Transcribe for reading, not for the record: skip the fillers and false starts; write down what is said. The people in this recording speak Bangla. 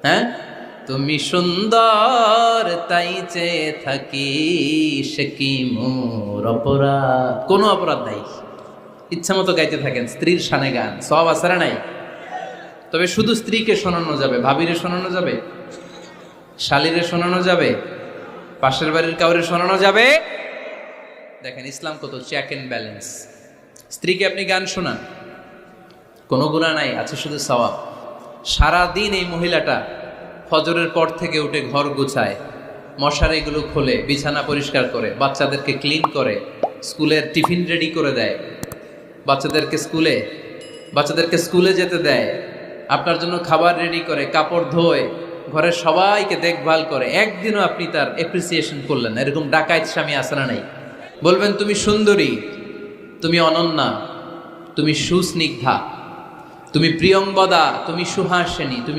হ্যাঁ, তুমি সুন্দর তাই চেয়ে থাকি, সে কি মোর অপরাধ? কোনো অপরাধ নাই, ইচ্ছা মতো গাইতে থাকেন স্ত্রীর শানে গান, সব আসারে নাই। তবে শুধু স্ত্রীকে শোনানো যাবে, ভাবিরে শোনানো যাবে, শালীরে শোনানো যাবে, পাশের বাড়ির কাউরে শোনানো যাবে? দেখেন ইসলাম কত চেক এন্ড ব্যালেন্স। স্ত্রীকে আপনি গান শোনান, কোনো গুনাহ নাই, আছে শুধু সওয়াব। সারাদিন এই মহিলাটা ফজরের পর থেকে উঠে ঘর গুছায়, মশারিগুলো খোলে, বিছানা পরিষ্কার করে, বাচ্চাদেরকে ক্লিন করে, স্কুলের টিফিন রেডি করে দেয়, বাচ্চাদেরকে স্কুলে যেতে দেয়, আপনার জন্য খাবার রেডি করে, কাপড় ধোয়, ঘরের সবাইকে দেখভাল করে। একদিনও আপনি তার অ্যাপ্রিসিয়েশন করলেন না। এরকম ডাকাইত স্বামী আছে না নাই? বলবেন তুমি সুন্দরী, তুমি অনন্যা, তুমি সুস্নিগ্ধা, তুমি প্রিয়ঙ্গদা, তুমি সুহাসিনী, তুমি